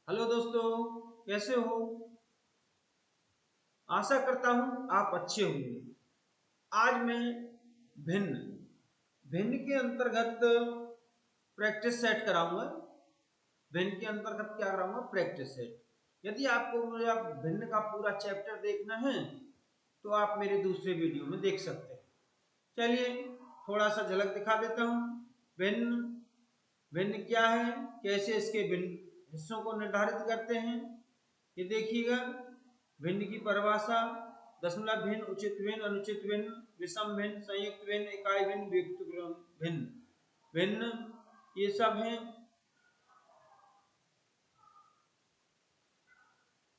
Hello दोस्तों, कैसे हो? आशा करता हूं आप अच्छे होंगे। आज मैं भिन्न भिन्न के अंतर्गत प्रैक्टिस सेट कराऊंगा। भिन्न के अंतर्गत क्या कराऊंगा? Practice set. यदि आपको मेरा भिन्न का पूरा चैप्टर देखना है तो आप मेरे दूसरे वीडियो में देख सकते हैं। चलिए थोड़ा सा झलक दिखा देता हूं। भिन्न भिन्न क्या है, कैसे इसके भिन्न हिस्सों को निर्धारित करते हैं, ये देखिएगा। भिन्न की परिभाषा: दशमलव भिन्न, उचित भिन्न, अनुचित भिन्न, विषम भिन्न, संयुक्त भिन्न, इकाई भिन्न, वियुक्त भिन्न। भिन्न ये सब हैं।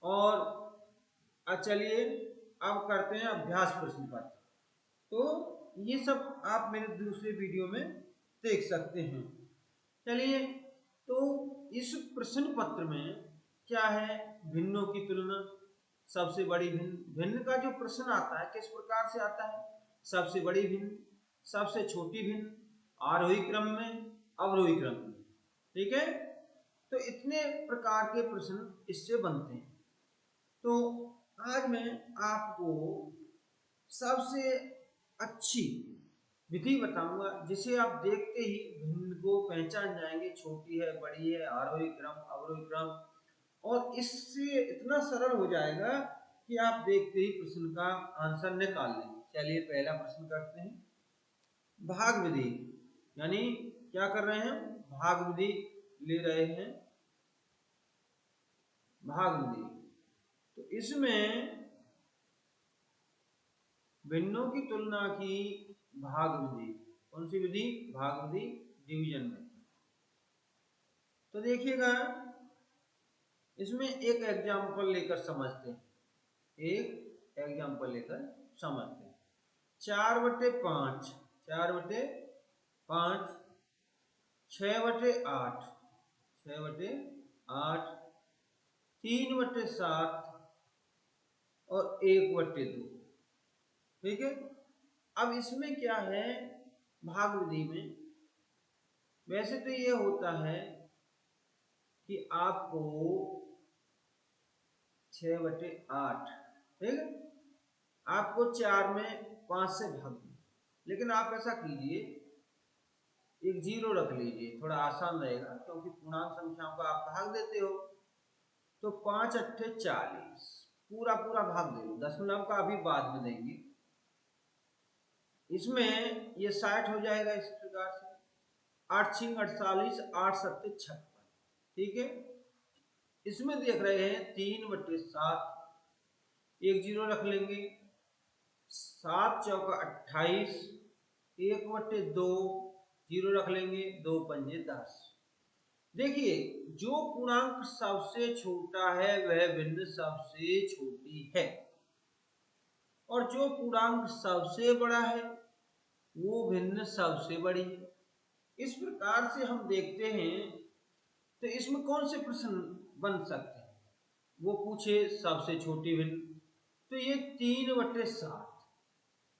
और चलिए अब करते हैं अभ्यास प्रश्न पत्र। तो ये सब आप मेरे दूसरे वीडियो में देख सकते हैं। चलिए, तो इस प्रश्न पत्र में क्या है? भिन्नों की तुलना। सबसे बड़ी भिन्न भिन्न का जो प्रश्न आता है किस प्रकार से आता है? सबसे बड़ी भिन्न, सबसे छोटी भिन्न, आरोही क्रम में, अवरोही क्रम में। ठीक है, तो इतने प्रकार के प्रश्न इससे बनते हैं। तो आज मैं आपको सबसे अच्छी विधि बताऊंगा जिसे आप देखते ही भिन्न को पहचान जाएंगे। छोटी है, बड़ी है, आरोही क्रम, अवरोही क्रम, और इससे इतना सरल हो जाएगा कि आप देखते ही प्रश्न का आंसर निकाल लेंगे। चलिए पहला प्रश्न करते हैं। भाग विधि, यानी क्या कर रहे हैं? भाग विधि ले रहे हैं। भाग विधि, तो इसमें भिन्नों की तुलना की भाग विधि। कौन सी विधि? भाग विधि, डिवीजन में। तो देखिएगा, इसमें एक एग्जाम्पल लेकर समझते हैं। एक एग्जाम्पल लेकर समझते हैं। 4/5, 4/5, 6/8, 6/8, 3/7 और 1/2। ठीक है, अब इसमें क्या है? भाग विधि में वैसे तो ये होता है कि आपको 6/8, ठीक है, आपको 4 में 5 से भाग दें। लेकिन आप ऐसा कीजिए, एक जीरो रख लीजिए, थोड़ा आसान रहेगा, क्योंकि पूर्णांक संख्याओं का आप भाग देते हो। तो 5×8 = 40, पूरा पूरा भाग दे दो। दशमलव का अभी बाद में देंगे। इसमें ये 60 हो जाएगा इस प्रकार से। 8×6 = 48, 8×7 = 56। ठीक है, इसमें देख रहे हैं 3/7, एक जीरो रख लेंगे। 7×4 = 28, 1/2 जीरो रख लेंगे, 2×5 = 10। देखिए, जो पूर्णांक सबसे छोटा है वह भिन्न सबसे छोटी है, और जो पूर्णांक सबसे बड़ा है वो भिन्न सबसे बड़ी है। इस प्रकार से हम देखते हैं। तो इसमें कौन से प्रश्न बन सकते हैं? वो पूछे सबसे छोटी भिन्न, तो ये 3/7।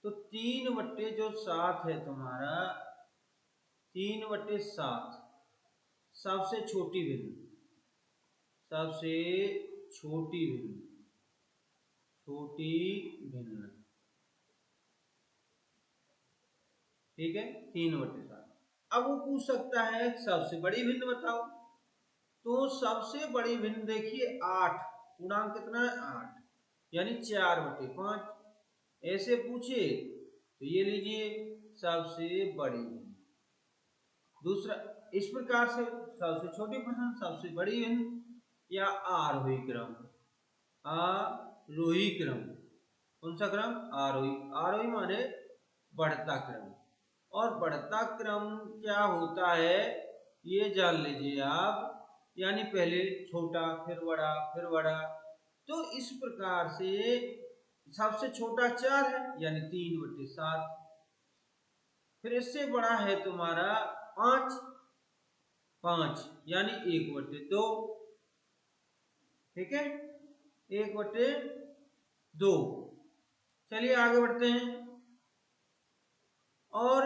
तो 3/7 है तुम्हारा, 3/7 सबसे छोटी भिन्न, सबसे छोटी भिन्न, छोटी भिन्न। ठीक है, 3/7। अब वो पूछ सकता है सबसे बड़ी भिन्न बताओ। तो सबसे बड़ी भिन्न देखिए 8, पूर्णांक कितना है? 8, यानी 4/5। ऐसे पूछे तो ये लीजिए सबसे बड़ी भिन्न। दूसरा इस प्रकार से, सबसे छोटी प्रश्न, सबसे बड़ी भिन्न, या आरोही क्रम। आरोही क्रम, कौन सा क्रम? आरोही। आरोही माने बढ़ता क्रम। और बढ़ता क्रम क्या होता है ये जान लीजिए आप, यानी पहले छोटा, फिर बड़ा, फिर बड़ा। तो इस प्रकार से सबसे छोटा 4 है, यानी 3/7। फिर इससे बड़ा है तुम्हारा 5, 5 यानी 1/2। ठीक है, 1/2। चलिए आगे बढ़ते हैं। और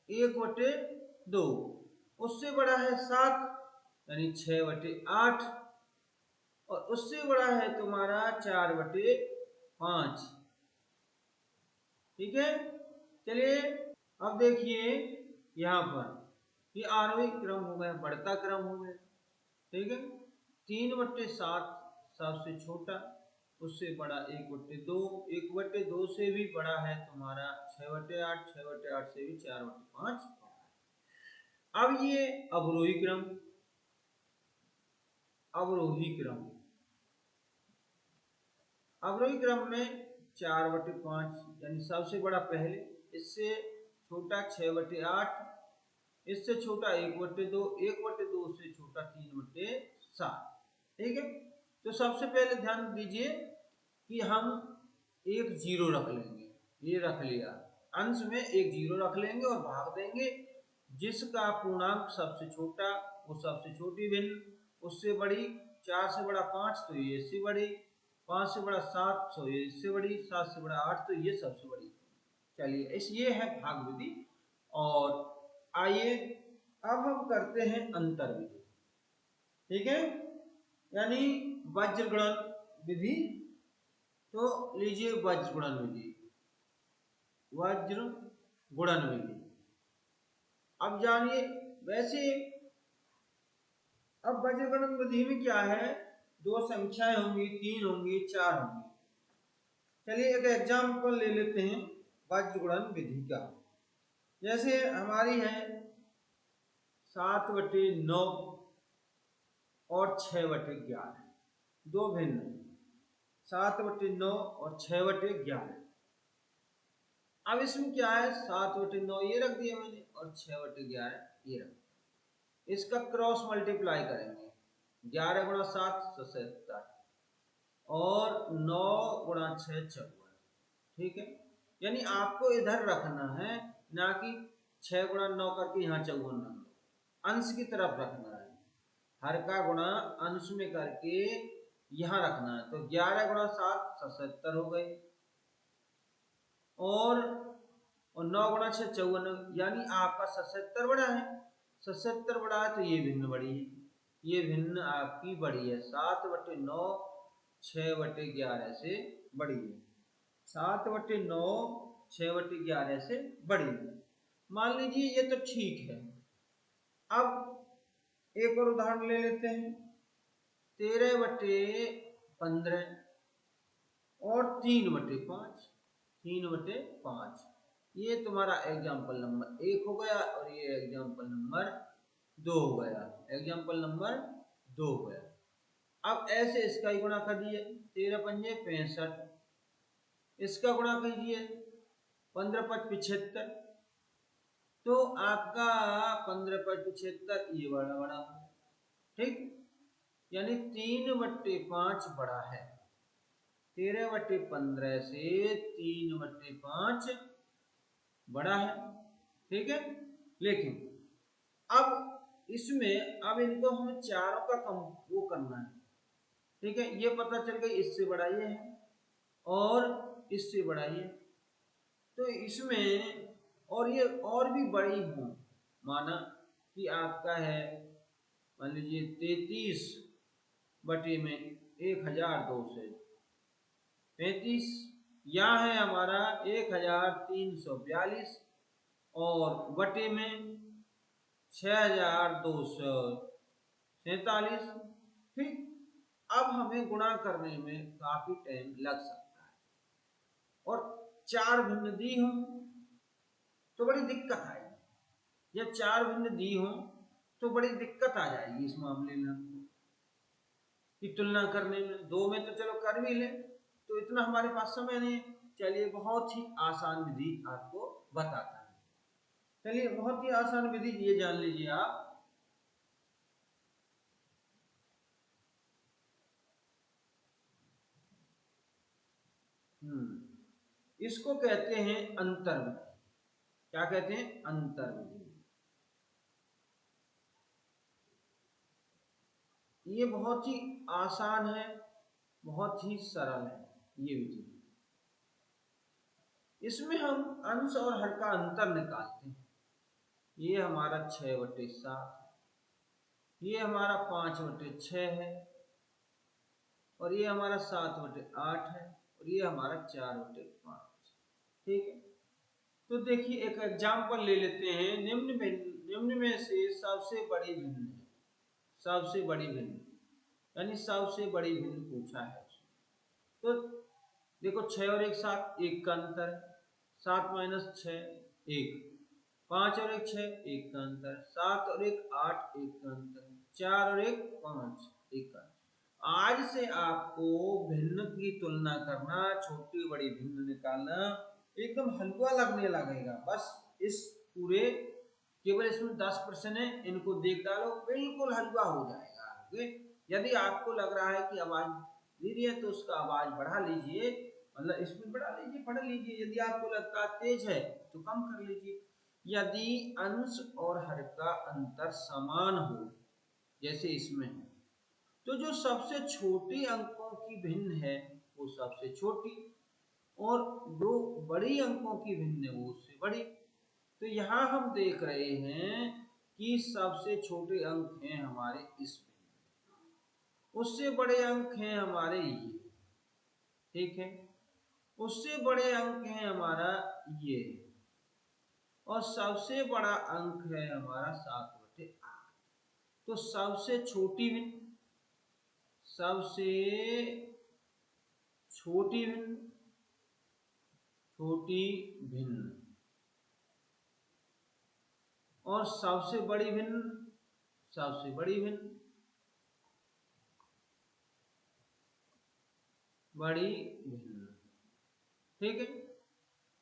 1/2 उससे बड़ा है 7, यानी 6/8। और उससे बड़ा है तुम्हारा 4/5। ठीक है। चलिए अब देखिए यहाँ पर ये आरोही क्रम हो गया, बढ़ता क्रम हो गया। ठीक है। 3/7 सबसे छोटा, उससे बड़ा 1/2, 1/2 से भी बड़ा है तुम्हारा 6/8, 6/8 से भी 4/5। अब ये अवरोही क्रम, अवरोही क्रम, अवरोही क्रम में 4/5 यानी सबसे बड़ा पहले, इससे छोटा 6/8, इससे छोटा 1/2, 1/2 से छोटा 3/7। ठीक है। तो सबसे पहले ध्यान दीजिए कि हम एक जीरो रख लेंगे, ये रख लिया, अंश में एक जीरो रख लेंगे और भाग देंगे। जिसका पूर्णांक सबसे छोटा वो सबसे छोटी भिन्न, उससे बड़ी 4 से बड़ा 5 तो ये इससे बड़ी, 5 से बड़ा 7 तो ये इससे बड़ी, 7 से बड़ा 8 तो ये सबसे बड़ी। चलिए इस ये है भाग विधि। और आइए अब हम करते हैं अंतर विधि। ठीक है, यानी वज्र गुणन विधि। तो लीजिए वज्र गुणन विधि, वज्र गुणन विधि। अब जानिए वैसे अब वज्र गुणन विधि में क्या है, दो संख्याएं होंगी, 3 होंगी, 4 होंगी। चलिए एक एग्जाम्पल ले लेते हैं वज्र गुणन विधि का। जैसे हमारी है 7/9 और 6/11, दो भिन्न, 7/9 और 6/11। अब इसमें क्या है, 7/9 ये रख दिया मैंने और 6/11 ये रख, इसका क्रॉस मल्टीप्लाई करेंगे। 11 गुणा 7 77 और 9 गुणा 6 54। ठीक है, यानी आपको इधर रखना है, ना कि 6 गुणा 9 करके यहाँ 54 रख दो, अंश की तरफ रखना है। हर का गुणा अंश में करके यहाँ रखना है। तो 11 गुणा 7 77 हो गए और 9 गुणा 6 54, यानी आपका 77 बड़ा है। 77 बड़ा है तो ये भिन्न बड़ी है, ये भिन्न आपकी बड़ी है। 7/9 6/11 से बड़ी है, 7/9 6/11 से बड़ी है। मान लीजिए ये तो ठीक है। अब एक और उदाहरण ले लेते हैं, 13/15 और 3/5, 3/5। ये तुम्हारा एग्जाम्पल नंबर 1 हो गया और ये एग्जाम्पल नंबर 2 हो गया, एग्जाम्पल नंबर 2 हो गया। अब ऐसे इसका ही गुणा कर दिए, 13×5 65, इसका गुणा कीजिए 15×5 75। तो आपका 15×5 ये बड़ा बड़ा, ठीक, यानी 3/5 बड़ा है। 13/15 से 3/5 बड़ा है। ठीक है, लेकिन अब इसमें अब इनको हमें चारों का कम वो करना है। ठीक है, ये पता चल गई इससे बड़ा ये है और इससे बड़ा ये, तो इसमें और ये और भी बड़ी हो, माना कि आपका है मान लीजिए 33/1002, यहाँ है हमारा 1342 और बटे में 6247। ठीक, अब हमें गुणा करने में काफी टाइम लग सकता है और चार भिन्न दी हो तो बड़ी दिक्कत आएगी। जब चार भिन्न दी हो तो बड़ी दिक्कत आ जाएगी इस मामले में हमको की तुलना करने में। दो में तो चलो कर भी ले, तो इतना हमारे पास समय नहीं। चलिए बहुत ही आसान विधि आपको बताता है। चलिए बहुत ही आसान विधि ये जान लीजिए आप, इसको कहते हैं अंतर विधि। क्या कहते हैं, अंतर विधि। ये बहुत ही आसान है, बहुत ही सरल है ये विधि। इसमें हम अंश और हर का अंतर निकालते हैं। ये हमारा 6/7, ये हमारा 5/6 है, और ये हमारा 7/8 है और ये हमारा 4/5। ठीक है, तो देखिए एक एग्जाम्पल ले लेते हैं। निम्न में से सबसे बड़ी भिन्न है, सबसे बड़ी भिन्न यानी सबसे बड़ी भिन्न पूछा है। तो देखो 6 और 1 7, 1 का अंतर है। 7 - 6 1, 5 और 1 6, 1 का अंतर है। 7 और 1 8, 1 का अंतर है। 4 और 1 5, 1 का। आज से आपको भिन्न की तुलना करना, छोटी बड़ी भिन्न निकालना एकदम हलवा लगने लगेगा। बस इस पूरे केवल इसमें 10 प्रश्न है, इनको देख डालो, बिल्कुल हलवा हो जाएगा। यदि आपको लग रहा है कि आवाज धीरे है तो उसका आवाज बढ़ा लीजिए, मतलब स्पीड बढ़ा लीजिए, पढ़ लीजिए। यदि आपको लगता है तेज है तो कम कर लीजिए। यदि अंश और हर का अंतर समान हो, जैसे इसमें है, तो जो सबसे छोटी अंकों की भिन्न है वो सबसे छोटी, और जो बड़ी अंकों की भिन्न है वो उससे बड़ी। तो यहाँ हम देख रहे हैं कि सबसे छोटे अंक हैं हमारे इस भिन्न, उससे बड़े अंक हैं हमारे ये। ठीक है, उससे बड़े अंक है हमारा ये, और सबसे बड़ा अंक है हमारा 7/8। तो सबसे छोटी भिन्न, सबसे छोटी भिन्न, छोटी भिन्न, और सबसे बड़ी भिन्न, सबसे बड़ी भिन्न, बड़ी भिन्न। ठीक है,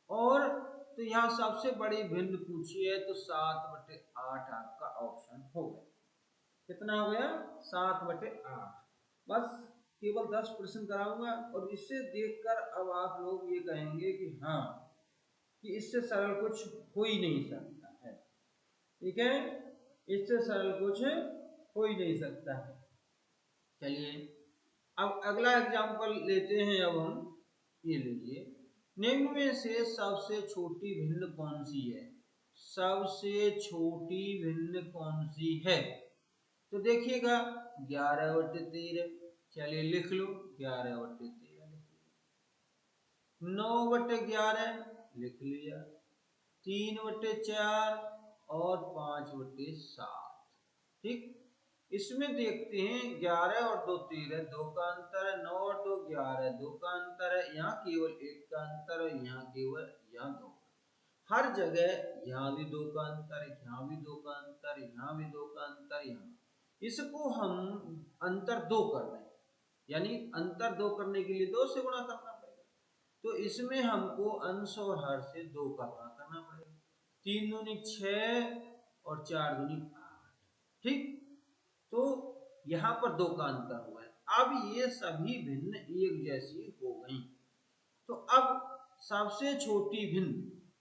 और तो यहाँ सबसे बड़ी भिन्न पूछी है तो 7/8 आपका ऑप्शन हो गया। कितना हो गया? 7/8। बस केवल 10 प्रश्न कराऊंगा और इससे देखकर अब आप लोग ये कहेंगे कि हाँ, कि इससे सरल कुछ हो ही नहीं सकता है। ठीक है, इससे सरल कुछ हो ही नहीं सकता है। चलिए अब अगला एग्जाम्पल लेते हैं। अब हम ये लीजिए, निम्न में से सबसे छोटी भिन्न कौन सी है? सबसे छोटी भिन्न कौन सी है? तो देखिएगा 11/13। चलिए लिख लो 11/13 लिख लिया। 9/11 लिख लिया। 3/4 और 5/7। ठीक, इसमें देखते हैं 11 और 2 13, 2 का अंतर है। 9 और 2 11, 2 का अंतर है। यहाँ केवल 1 का अंतर है, यहाँ केवल यहाँ 2। हर जगह यहाँ भी 2 का अंतर है, यहाँ भी 2 का अंतर, यहाँ भी 2 का अंतर, यहाँ। इसको हम अंतर 2 कर दें, यानी अंतर 2 करने के लिए 2 से गुणा करना पड़ेगा। तो इसमें हमको अंश और हर से 2 का गुणा करना पड़ेगा। 3 दूनी 6 और 4 दूनी 8। ठीक, तो यहाँ पर 2 का अंतर हुआ है। अब ये सभी भिन्न एक जैसी हो गई। तो अब सबसे छोटी भिन्न,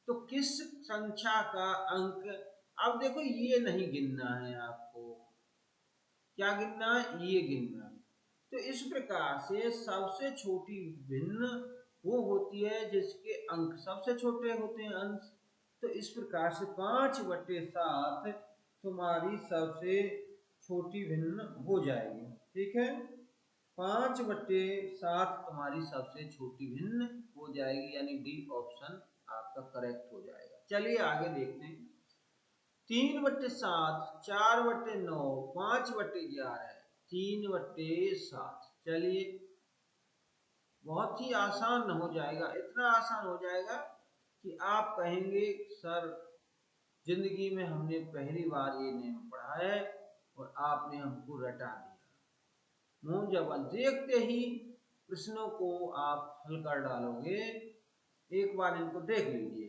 तो किस संख्या का अंक, अब देखो ये नहीं गिनना है आपको। क्या गिनना है? ये गिनना है। तो इस प्रकार से सबसे छोटी भिन्न वो होती है जिसके अंक सबसे छोटे होते हैं, अंश। तो इस प्रकार से 5/7 तुम्हारी सबसे छोटी भिन्न हो जाएगी। ठीक है, 5/7 तुम्हारी सबसे छोटी भिन्न हो जाएगी, यानी डी ऑप्शन आपका करेक्ट हो जाएगा। चलिए आगे देखते हैं। 3/7, 4/9, 5/11, 3/7। चलिए बहुत ही आसान हो जाएगा, इतना आसान हो जाएगा कि आप कहेंगे सर जिंदगी में हमने पहली बार ये नियम पढ़ा है और आपने हमको रटा दिया। मुंह जबान देखते ही प्रश्नों को आप हल कर डालोगे। एक बार इनको देख लीजिए।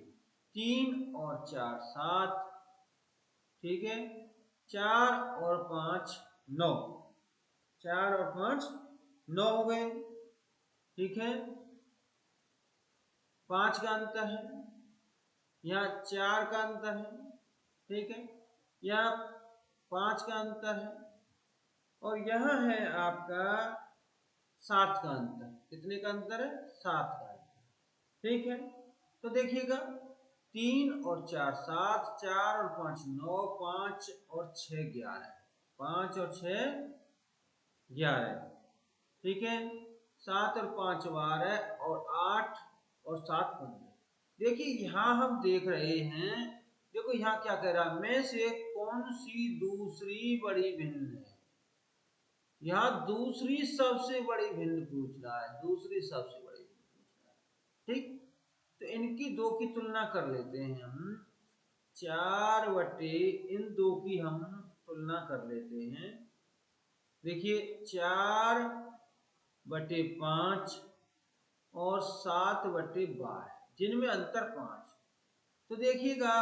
3 और 4 7। ठीक है, 4 और 5 9, 4 और 5 9 हो गए। ठीक है, 5 का अंतर है, यहाँ 4 का अंतर है। ठीक है, यहाँ 5 का अंतर है, और यहाँ है आपका 7 का अंतर। कितने का अंतर है? 7 का अंतर। ठीक है, तो देखिएगा 3 और 4 7, 4 और 5 9, 5 और 6 11, 5 और 6 11। ठीक है, 7 और 5 12 और 8 और 7 15। देखिए यहाँ हम देख रहे हैं, देखो यहाँ क्या कह रहा है, में से कौन सी दूसरी बड़ी भिन्न है। यहाँ दूसरी सबसे बड़ी भिन्न पूछ रहा है, दूसरी सबसे बड़ी भिन्न पूछ रहा है। ठीक, तो इनकी दो की तुलना कर लेते हैं हम। 4 बटे इन दो की हम तुलना कर लेते हैं। देखिए 4 बटे 5 और 7 बटे 12, जिनमें अंतर 5। तो देखिएगा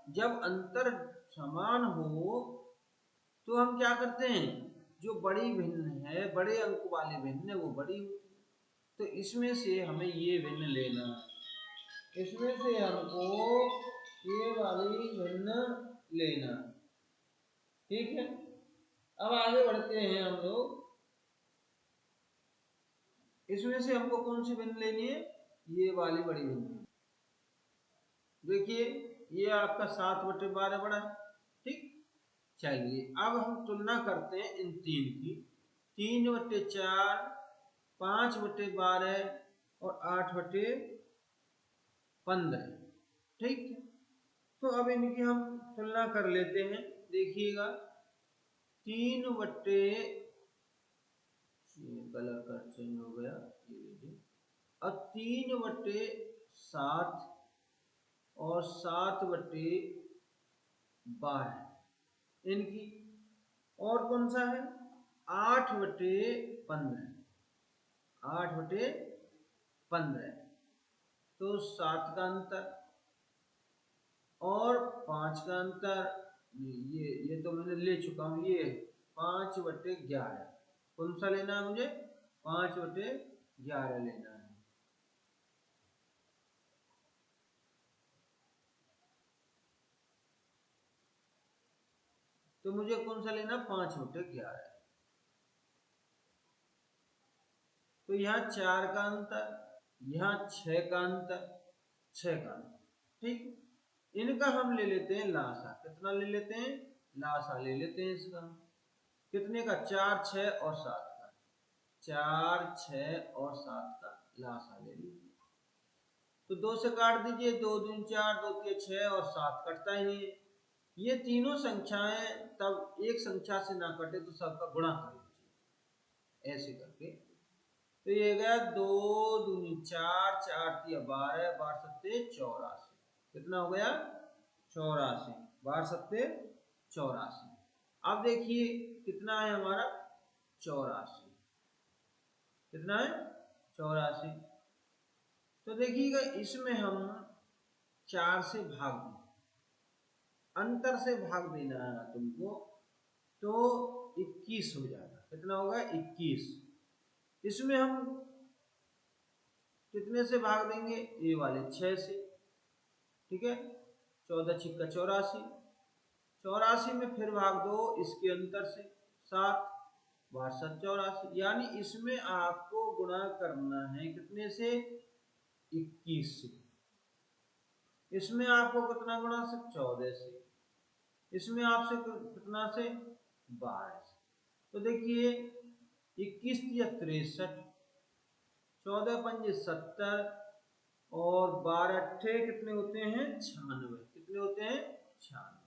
जब अंतर समान हो तो हम क्या करते हैं, जो बड़ी भिन्न है, बड़े अंक वाले भिन्न है, वो बड़ी होती है। तो इसमें से हमें ये भिन्न लेना है, इसमें से हमको ये वाली भिन्न लेना। ठीक है, अब आगे बढ़ते हैं हम लोग। इसमें से हमको कौन सी भिन्न लेनी है, ये वाली बड़ी भिन्न। देखिए ये आपका 7 बटे 12 बड़ा है। ठीक, चलिए अब हम तुलना करते हैं इन तीन की। 3 बटे 4, 5 बटे 12 और 8 बटे 15। ठीक, तो अब इनकी हम तुलना कर लेते हैं। देखिएगा 3 बटे, कलर का चेंज हो गया, ये लीजिए। अब 3 बटे 7 और 7 बटे 12 इनकी, और कौन सा है 8 बटे 15, 8 बटे 15। तो 7 का अंतर और 5 का अंतर, ये तो मैंने ले चुका हूँ। ये 5 बटे 11, कौन सा लेना है मुझे, 5 बटे 11 लेना है। तो मुझे कौन सा लेना, 5 बटे 11। तो यहाँ 4 का अंतर, यहाँ 6 का अंतर, 6 का अंतर। ठीक, इनका हम ले लेते हैं लासा। कितना ले लेते हैं, लासा ले लेते हैं इसका। कितने का, 4 6 और 7 का, 4 6 और 7 का लासा ले लीजिए। तो 2 से काट दीजिए, 2 दूनी 4, 2 के 6 और 7 कटता ही नहीं है। ये तीनों संख्याएं तब एक संख्या से ना कटे तो सबका गुणा कर लीजिए ऐसे करके। तो ये गया 2 दूनी 4, 4 तिया 12, 12 सत्ते 84। कितना हो गया, 84, 12 सत्ते 84। अब देखिए कितना है हमारा, 84। कितना है, 84। तो देखिएगा इसमें हम 4 से भाग दें, अंतर से भाग देना है तुमको, तो 21 हो जाएगा। कितना होगा, 21। इसमें हम कितने से भाग देंगे, ये वाले 6 से। ठीक है, 14 छिक्का 84, 84 में फिर भाग दो इसके अंतर से 7, 12 7 84। यानी इसमें आपको गुणा करना है कितने से, 21 से। इसमें आपको कितना गुणा से, 14 से। इसमें आपसे कितना से, 12 से। तो देखिए 21 या 63, 14 पंजे 70 और 12 अट्ठे कितने होते हैं, 96। कितने होते हैं, 96।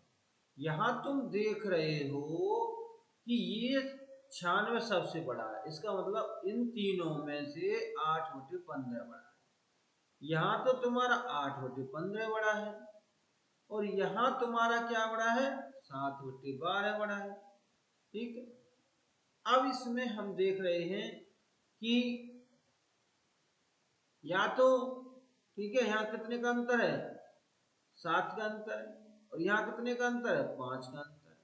यहाँ तुम देख रहे हो कि ये 96 सबसे बड़ा है, इसका मतलब इन तीनों में से 8 बटे 15 बड़ा है। यहाँ तो तुम्हारा 8 बटे 15 बड़ा है, और यहाँ तुम्हारा क्या बड़ा है, 7 बटे 12 बड़ा है। ठीक है, अब इसमें हम देख रहे हैं कि या तो, ठीक है, यहाँ कितने का अंतर है, 7 का अंतर है, और यहाँ कितने का अंतर है, 5 का अंतर है।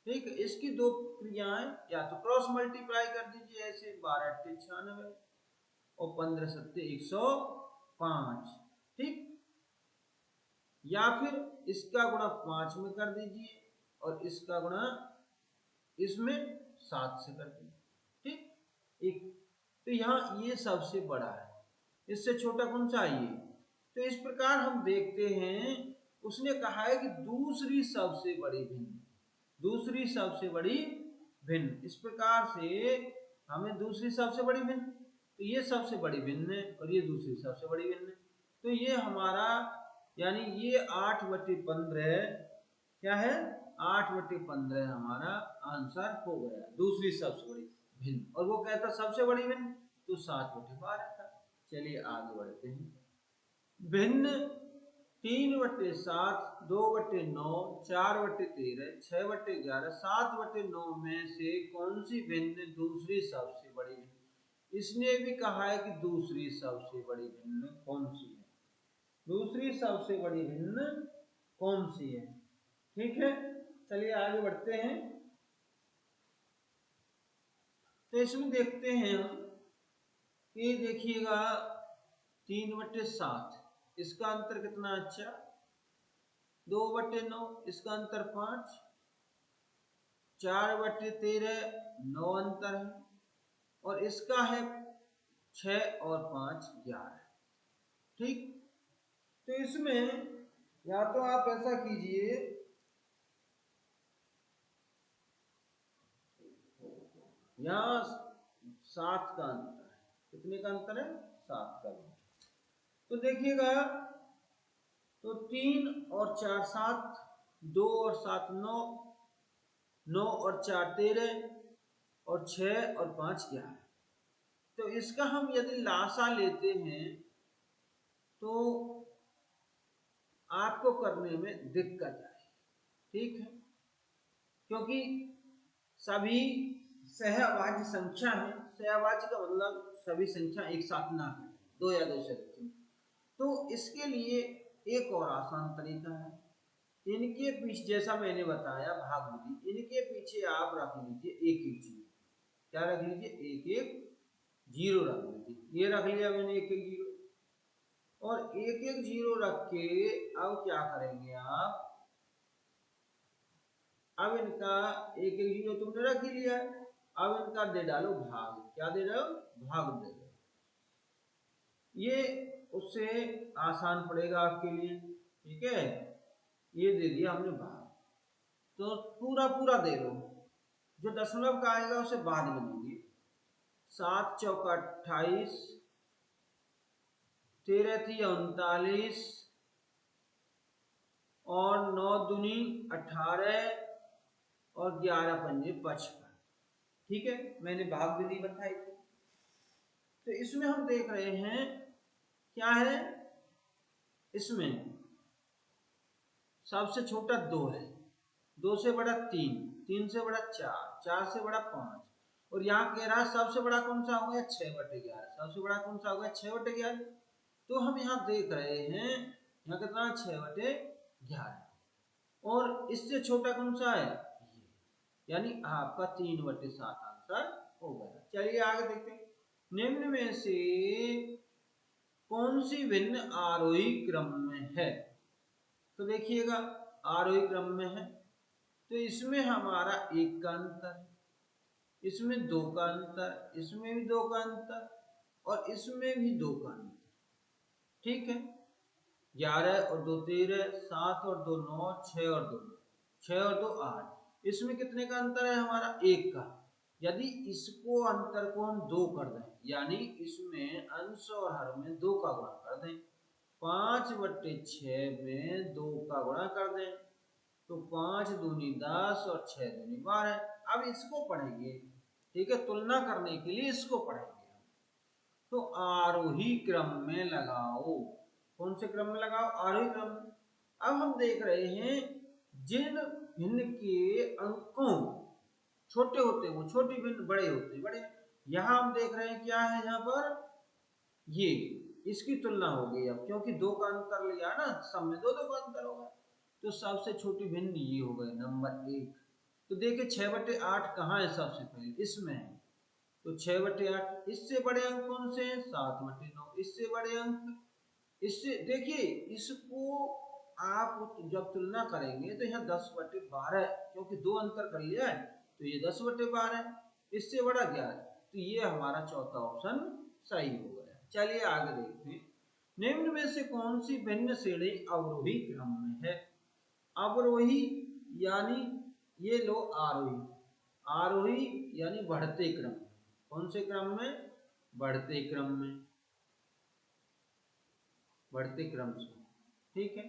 ठीक है, इसकी दो क्रियाएं, या तो क्रॉस मल्टीप्लाई कर दीजिए ऐसे, 12 अट्ठे 96 और 15 सत्ते 105। ठीक, या फिर इसका गुणा 5 में कर दीजिए और इसका गुणा इसमें 7 से कर दीजिए। ठीक, एक तो यहाँ ये सबसे बड़ा है, इससे छोटा कौन सा है ये। तो इस प्रकार हम देखते हैं, उसने कहा है कि दूसरी सबसे बड़ी भिन्न, दूसरी सबसे बड़ी भिन्न। इस प्रकार से हमें दूसरी सबसे बड़ी भिन्न, तो ये सबसे बड़ी भिन्न है और ये दूसरी सबसे बड़ी भिन्न है, तो ये हमारा यानी ये 8/15 क्या है, 8/15 हमारा आंसर हो गया, दूसरी सबसे बड़ी भिन्न। और वो कहता सबसे बड़ी भिन्न तो 7/12 था। चलिए आगे बढ़ते हैं। भिन्न 3/7, 2/9, 4/13, 6/11, 7/9 में से कौन सी भिन्न दूसरी सबसे बड़ी भिन्न। इसने भी कहा है कि दूसरी सबसे बड़ी भिन्न कौन सी है, दूसरी सबसे बड़ी भिन्न कौन सी है। ठीक है, चलिए आगे बढ़ते हैं। तो इसमें देखते हैं हम कि देखिएगा 3/7 इसका अंतर कितना, अच्छा 2/9 इसका अंतर 5, 4/13 9 अंतर है, और इसका है 6 और 5 11। ठीक, तो इसमें या तो आप ऐसा कीजिए, यहाँ 7 का अंतर है, कितने का अंतर है, 7 का। तो देखिएगा, तो 3 और 4 7, 2 और 7 9, 9 और 4 13, और 6 और 5 11। तो इसका हम यदि लासा लेते हैं तो आपको करने में दिक्कत आए, ठीक है, क्योंकि सभी सहअभाज्य संख्या है। सहअभाज्य का मतलब सभी संख्या एक साथ ना करें, दो या दो से अधिक। तो इसके लिए एक और आसान तरीका है, इनके पीछे जैसा मैंने बताया भाग विधि, इनके पीछे आप रख लीजिए एक एक जीरो। क्या रख लीजिए, एक एक जीरो रख लीजिए। ये रख लिया मैंने एक एक जीरो, और एक एक जीरो रख के अब क्या करेंगे आप, अब इनका एक एक जीरो तुमने रख ही लिया है, अब इनका दे डालो भाग। क्या दे रहे हो, भाग दे रहे हो। ये उससे आसान पड़ेगा आपके लिए, ठीक है। ये दे दिया हमने भाग, तो पूरा पूरा दे दो, जो दशमलव का आएगा उसे बाद में देंगे। 7 चौका 28, 13 थी 39, और 9 दूनी 18, और 11 पंजे 55। ठीक है, मैंने भाग विधि बताई थी। तो इसमें हम देख रहे हैं क्या है, इसमें सबसे छोटा 2 है, 2 से बड़ा 3, 3 से बड़ा 4, 4 से बड़ा 5, और यहाँ कह रहा है सबसे बड़ा कौन सा हो गया, 6/11। सबसे बड़ा कौन सा हो गया, 6/11। तो हम यहाँ देख रहे हैं यहाँ कितना 6/11, और इससे छोटा कौन सा है, यानी आपका 3/7 आंसर हो गया। चलिए आगे देखते हैं। निम्न में से कौन सी भिन्न आरोही क्रम में है। तो देखिएगा आरोही क्रम में है, तो इसमें हमारा 1 का अंतर, इसमें 2 का अंतर, इसमें भी 2 का अंतर, और इसमें भी 2 का अंतर। ठीक है, 11 और 2 13, 7 और 2 9, 6 और 2 9, 6 और 2 8। इसमें कितने का अंतर है हमारा, 1 का। यदि इसको अंतर को हम 2 कर दें, यानी इसमें अंश और हर में 2 का गुणा कर दें, 5/6 में 2 का गुणा कर दें, तो 5 दूनी 10 और 6 दूनी 12। अब इसको पढ़ेंगे, ठीक है, तुलना करने के लिए इसको पढ़ेंगे। तो आरोही क्रम में लगाओ, कौन से क्रम में लगाओ, आरोही क्रम में। अब हम देख रहे हैं जिन भिन्न के अंकों छोटे होते हैं वो छोटी भिन्न, बड़े होते हैं बड़े। यहाँ हम देख रहे हैं क्या है, यहाँ पर ये इसकी तुलना हो गई अब, क्योंकि 2 का अंतर लिया ना, सब में 2 2 का अंतर होगा। तो सबसे छोटी भिन्न ये हो गए नंबर 1। तो देखिए 6/8 कहाँ है, सबसे पहले इसमें है, तो 6/8। इससे बड़े अंक कौन से हैं, 7/9। इससे बड़े अंक, इससे देखिए इसको आप जब तुलना करेंगे तो यहाँ 10/12, क्योंकि 2 अंतर कर लिया है, तो ये 10/12। इससे बड़ा 11, तो ये हमारा चौथा ऑप्शन सही हो गया। चलिए आगे देखते हैं। निम्न में से कौन सी भिन्न श्रेणी अवरोही क्रम में है। अवरोही यानी ये लो आरोही, आरोही यानी बढ़ते क्रम, कौन से क्रम में? बढ़ते क्रम में, बढ़ते क्रम से। ठीक है,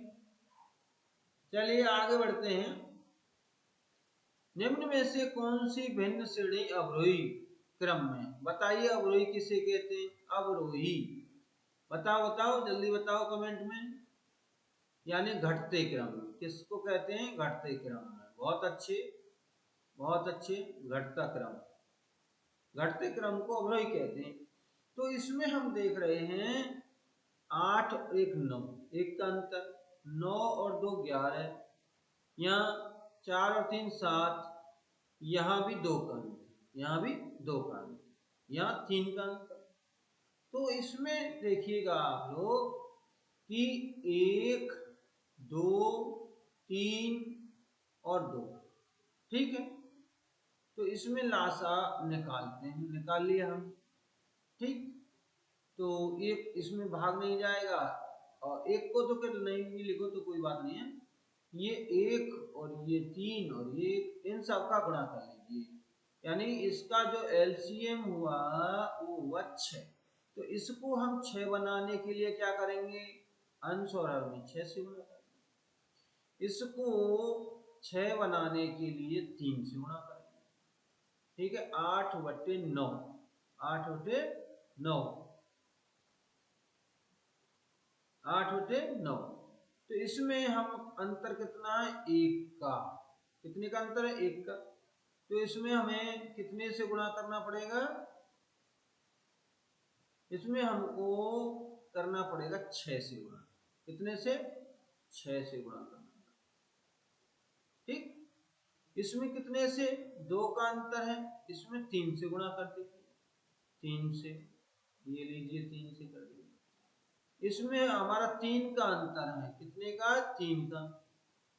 चलिए आगे बढ़ते हैं। निम्न में से कौन सी भिन्न श्रेणी अवरोही क्रम में? बताइए अवरोही किसे कहते हैं? अवरोही, बताओ बताओ जल्दी बताओ कमेंट में। यानी घटते क्रम, किसको कहते हैं? घटते क्रम में। बहुत अच्छे, बहुत अच्छे, घटता क्रम, घटते क्रम को अवरोही कहते हैं। तो इसमें हम देख रहे हैं 8 और 1 9, एक का अंतर, 9 और 2 11, यहाँ 4 और 3 7, यहाँ भी 2 का अंतर, यहाँ भी 2 का अंतर, यहाँ 3 का अंतर। तो इसमें देखिएगा आप लोग कि 1 2 3 और 2, ठीक है। तो इसमें लासा निकालते हैं, निकाल लिया हम, ठीक। तो एक इसमें भाग नहीं जाएगा, और एक को तो फिर नहीं भी लिखो तो कोई बात नहीं है। ये 1 और ये 3 और ये 1, इन सब का गुणा कर लीजिए, यानी इसका जो एलसीएम हुआ वो हुआ 6। तो इसको हम 6 बनाने के लिए क्या करेंगे? अंश और हर में 6 से गुणा करेंगे। इसको 6 बनाने के लिए 3 से गुणा करेंगे। ठीक है, 8/9, 8/9, 8/9। तो इसमें हम अंतर कितना है? 1 का। कितने का अंतर है? 1 का। तो इसमें हमें कितने से गुणा करना पड़ेगा? इसमें हमको करना पड़ेगा 6 से गुणा। कितने से? 6 से गुणा करना। ठीक, इसमें कितने से? 2 का अंतर है, इसमें 3 से गुणा कर दीजिए, 3 से, ये लीजिए 3 से कर दीजिए। इसमें हमारा 3 का अंतर है, कितने का? 3 का।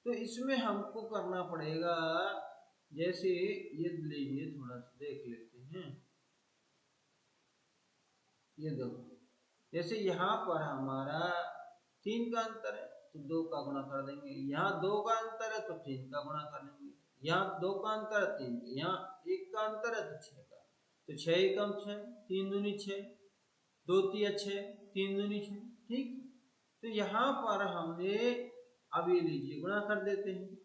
तो इसमें हमको करना पड़ेगा, जैसे ये लीजिए, थोड़ा सा देख लेते हैं। ये देखो, जैसे यहाँ पर हमारा 3 का अंतर है तो 2 का गुणा कर देंगे, यहाँ 2 का अंतर है तो 3 का गुणा कर देंगे, यहाँ 2 का अंतर है 3 का, यहाँ 1 का अंतर है तो 6 का। तो 6 एकम 6, 3 दूनी 6, 2 तिया 6, 3 दूनी 6। ठीक, तो यहाँ पर हमने, अब ये लीजिए गुणा कर देते हैं,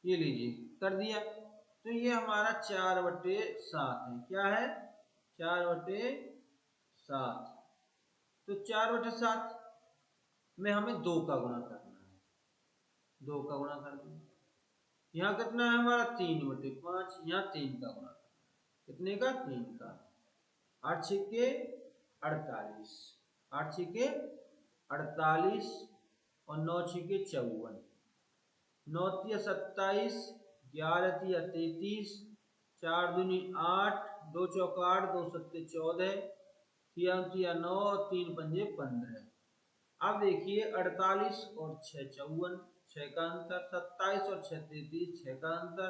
ये लीजिए कर दिया। तो ये हमारा 4/7 है। क्या है? 4/7। तो 4/7 में हमें 2 का गुणा करना है, 2 का गुणा कर देंगे। यहाँ कितना है हमारा? 3/5, यहाँ 3 का गुणा करना है, कितने का? 3 का। 8 छिके 48, 8 छिके 48 और 9 छिके 54, 9 तिया 27, 11 तिया 33, 4 दूनी 8, 2 चौका 8, 2 सत्ते 14, तिया तिया 9, 3 पंजे 15। अब देखिए 48 और 6 54, 6 का अंतर, 27 और 6 33, 6 का अंतर,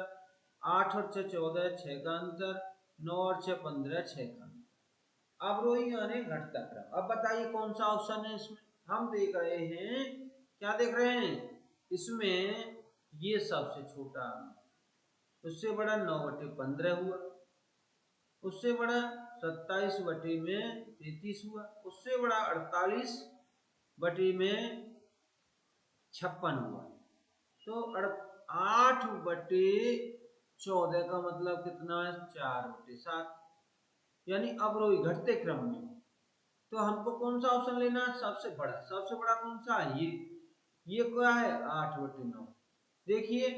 8 और 6 14, 6 का अंतर, 9 और 6 15, 6 का अंतर। अवरोही यानी घटता क्रम। अब बताइए कौन सा ऑप्शन है इसमें? हम देख रहे हैं, क्या देख रहे हैं? इसमें ये सबसे छोटा, उससे बड़ा 9/15 हुआ, उससे बड़ा 27/33 हुआ, उससे बड़ा 48/56 हुआ। तो 8/14 का मतलब कितना है? 4/7, यानी अवरोही घटते क्रम में। तो हमको कौन सा ऑप्शन लेना है? सबसे बड़ा। सबसे बड़ा कौन सा है? ये क्या है? 8/9। देखिए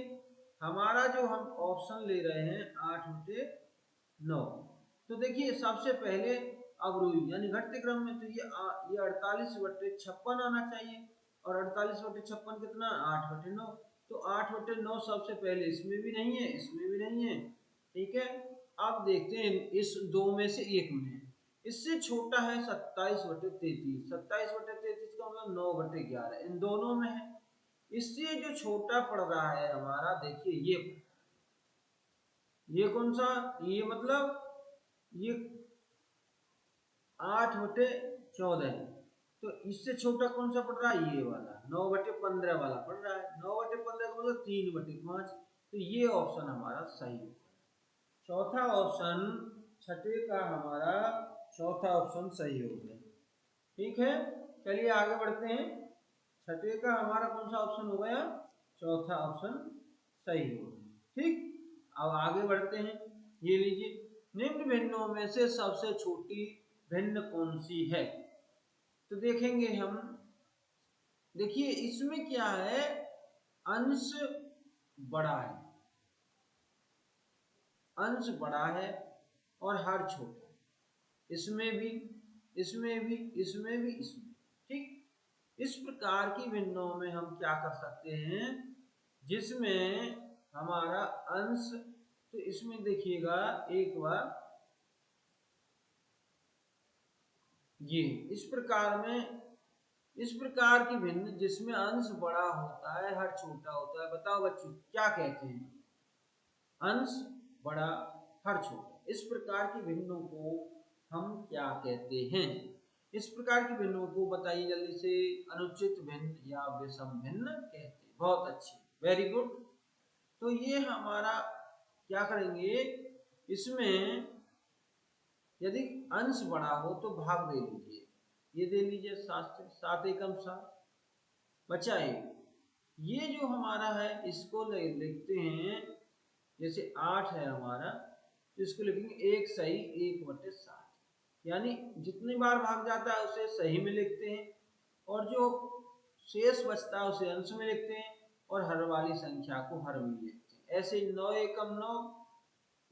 हमारा जो हम ऑप्शन ले रहे हैं 8/9, तो देखिए सबसे पहले अवरोही यानी घटते क्रम में, तो ये 48/56 आना चाहिए, और 48/56 कितना? 8/9। तो 8/9 सबसे पहले इसमें भी नहीं है, इसमें भी नहीं है। ठीक है, अब देखते हैं इस दो में से एक में है। इससे छोटा है 27/33, 27/33 का मतलब 9/11, इन दोनों में है। इससे जो छोटा पड़ रहा है हमारा, देखिए ये कौन सा? ये मतलब ये 8/14 है। तो इससे छोटा कौन सा पड़ रहा है? ये वाला 9/15 वाला पड़ रहा है। 9/15 का मतलब 3/5। तो ये ऑप्शन हमारा सही है। चौथा ऑप्शन, छठे का हमारा चौथा ऑप्शन सही हो गया। ठीक है, चलिए आगे बढ़ते हैं। छठे का हमारा कौन सा ऑप्शन हो गया? चौथा ऑप्शन सही हो गया। ठीक, अब आगे बढ़ते हैं। ये लीजिए, निम्न भिन्नों में से सबसे छोटी भिन्न कौन सी है? तो देखेंगे हम, देखिए इसमें क्या है, अंश बड़ा है, अंश बड़ा है और हर छोटा, इसमें भी, इसमें भी, इसमें भी, इसमें। ठीक, इस प्रकार की भिन्नों में हम क्या कर सकते हैं, जिसमें हमारा अंश, तो इसमें देखिएगा एक बार, ये इस प्रकार में, इस प्रकार की भिन्न जिसमें अंश बड़ा होता है हर छोटा होता है। बताओ बच्चों क्या कहते हैं? अंश बड़ा हर छोटा, इस प्रकार की भिन्नों को हम क्या कहते हैं? इस प्रकार की भिन्नों को बताइए जल्दी से। अनुचित भिन्न या विषम भिन्न कहते हैं। बहुत अच्छे, वेरी गुड। तो ये हमारा क्या करेंगे, इसमें यदि अंश बड़ा हो तो भाग दे लीजिए, ये दे लीजिए 7 से, 7 एकम 7 बचा एक। ये जो हमारा है इसको लिखते हैं, जैसे 8 है हमारा, तो इसको लिखेंगे 1 सही 1/7, यानी जितनी बार भाग जाता है उसे सही में लिखते हैं और जो शेष बचता है उसे अंश में लिखते हैं और हर वाली संख्या को हर में लिखते हैं। ऐसे 9 एकम 9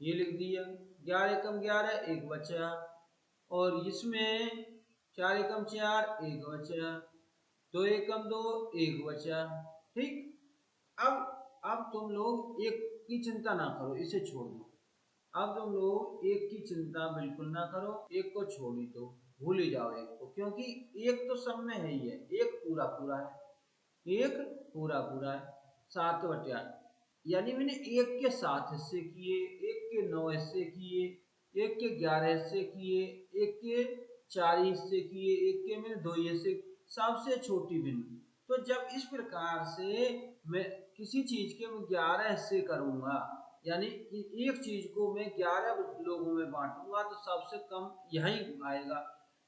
ये लिख दिया, 11 एकम 11 एक बचा, और इसमें 4 एकम 4 एक बचा, 2 एकम 2 एक बचा। ठीक, अब तुम लोग एक की चिंता ना करो, इसे छोड़ दो। अब तुम लोग एक की चिंता बिल्कुल ना करो, एक को छोड़ ही दो, भूल ही जाओ एक को, क्योंकि एक तो सब में है ही है, एक पूरा पूरा है, एक पूरा पूरा है। 7/8, यानी मैंने एक के 7 हिस्से किए, एक के 9 हिस्से किए, एक के 11 हिस्से किए, एक के 4 हिस्से किए, एक के मैंने 2 हिस्से, सबसे छोटी भिन्न। तो जब इस प्रकार से मैं किसी चीज के 11 हिस्से करूंगा, यानी एक चीज को मैं 11 लोगों में बांटूंगा, तो सबसे कम यही आएगा।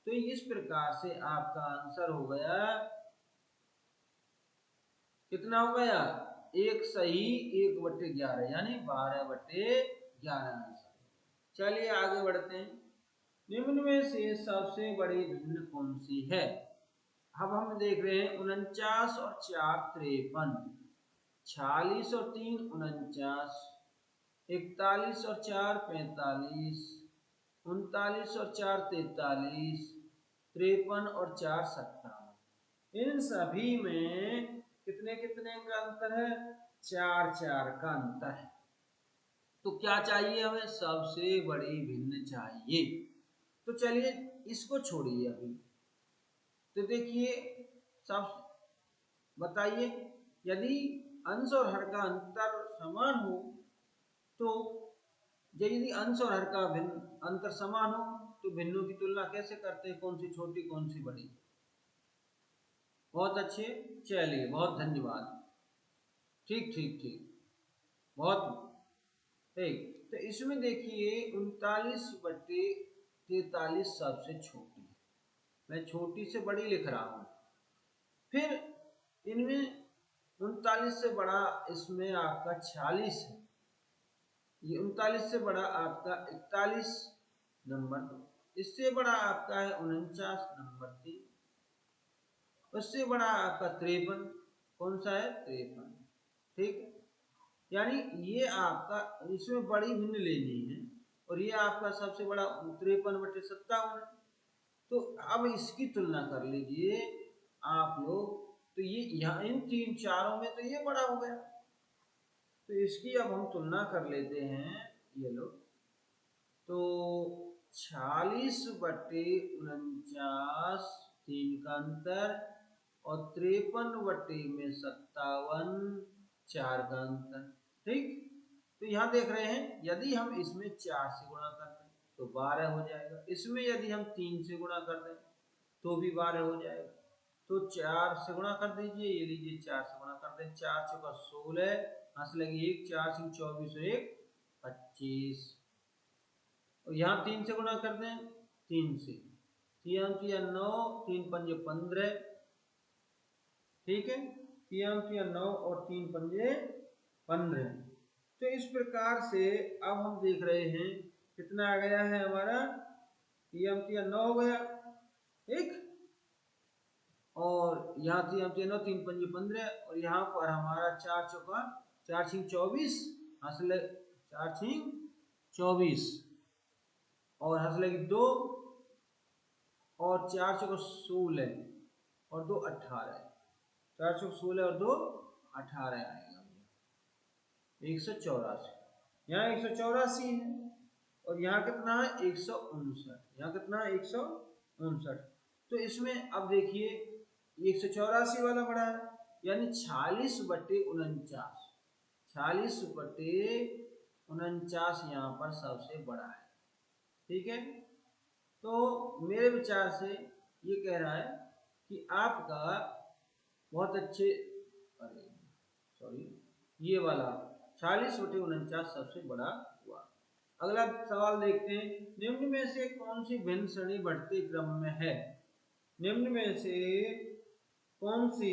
तो इस प्रकार से आपका आंसर हो गया, कितना हो गया? 1 सही 1/11, यानी 12/11 आंसर। चलिए आगे बढ़ते हैं। निम्न में से सबसे बड़ी भिन्न कौन सी है? अब हम देख रहे हैं 49 और 4 53, 46 और 3 49, 41 और 4 45, 39 और 4 43, 53 और 4 57। इन सभी में कितने कितने का अंतर है? 4 4 का अंतर है। तो क्या चाहिए हमें? सबसे बड़ी भिन्न चाहिए। तो चलिए इसको छोड़िए अभी, तो देखिए सब बताइए, यदि अंश और हर का अंतर समान हो, तो यदि अंश और हर का भिन्न अंतर समान हो तो भिन्नों की तुलना कैसे करते हैं, कौन सी छोटी कौन सी बड़ी? बहुत अच्छे, चलिए बहुत धन्यवाद। ठीक ठीक ठीक, बहुत ठीक। तो इसमें देखिए 39/43 सबसे छोटी है, मैं छोटी से बड़ी लिख रहा हूं। फिर इनमें 39 से बड़ा इसमें आपका 46 है, ये 39 से बड़ा आपका 41 नंबर, इससे बड़ा आपका है 49 नंबर 3, उससे बड़ा आपका 53, कौन सा है? 53। ठीक, यानी ये आपका, इसमें बड़ी भिन्न लेनी है, और ये आपका सबसे बड़ा 53/57 है। तो अब इसकी तुलना कर लीजिए आप लोग, तो ये यहाँ इन तीन चारों में तो ये बड़ा हो गया, तो इसकी अब हम तुलना कर लेते हैं। ये लो, तो 46/49 3 का अंतर, और 53/57 4 का अंतर। ठीक, तो यहाँ देख रहे हैं, यदि हम इसमें 4 से गुणा कर दें तो 12 हो जाएगा, इसमें यदि हम 3 से गुणा कर दें तो भी 12 हो जाएगा। तो 4 से गुणा कर दीजिए, ये लीजिए 4 से गुणा कर दें, 4 × 4 = 16, हाथ लगी 1, 4 सिंह 24 और 1 25। और यहाँ 3 से गुणा कर दें, 3 से, 3 9, 3 पंजे 15, ठीक है, 3 9 और 3 पंजे 15। तो इस प्रकार से अब हम देख रहे हैं कितना आ गया है हमारा, 3 9 हो गया, ठीक, और यहाँ 3 9, 3 पंजे 15, और यहाँ पर हमारा 4 चौका 4 सिंह 24, हासिल 4 सिंह 24, और हासिल लगी 2, और 4 चौका 16 और 2 18, 4 चौका 16 और 2 18 आएगा 184। यहाँ 184 है, और यहाँ कितना है 159, यहाँ कितना है 159। तो इसमें अब देखिए 184 वाला बड़ा है, यानी 46/49, 46/49 यहाँ पर सबसे बड़ा है, ठीक है। तो मेरे विचार से ये कह रहा है कि आपका बहुत अच्छे, अरे सॉरी, ये वाला 46/49 सबसे बड़ा हुआ। अगला सवाल देखते हैं, निम्न में से कौन सी भिन्न श्रेणी बढ़ते क्रम में है, निम्न में से कौन सी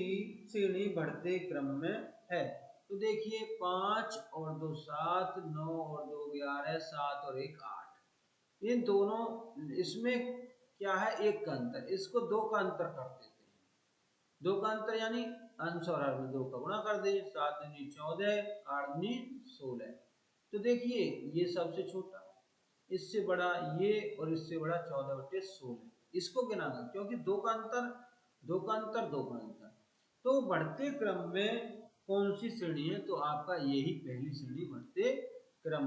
श्रेणी बढ़ते क्रम में है। तो देखिए 5 और 2 7, 9 और 2 11, 7 और 1 8, इन दोनों, इसमें क्या है, 1 का अंतर, इसको 2 का अंतर कर देते हैं, 2 का अंतर यानी अंश और हर में 2 का गुणा कर दे, 7 दूनी 14, 8 दूनी 16। तो देखिए ये सबसे छोटा, इससे बड़ा ये, और इससे बड़ा 14/16, इसको गिनाना, क्योंकि 2 का अंतर, 2 का अंतर, 2 का अंतर। तो बढ़ते क्रम में कौन सी श्रेणी है, तो आपका यही पहली श्रेणी बढ़ते क्रम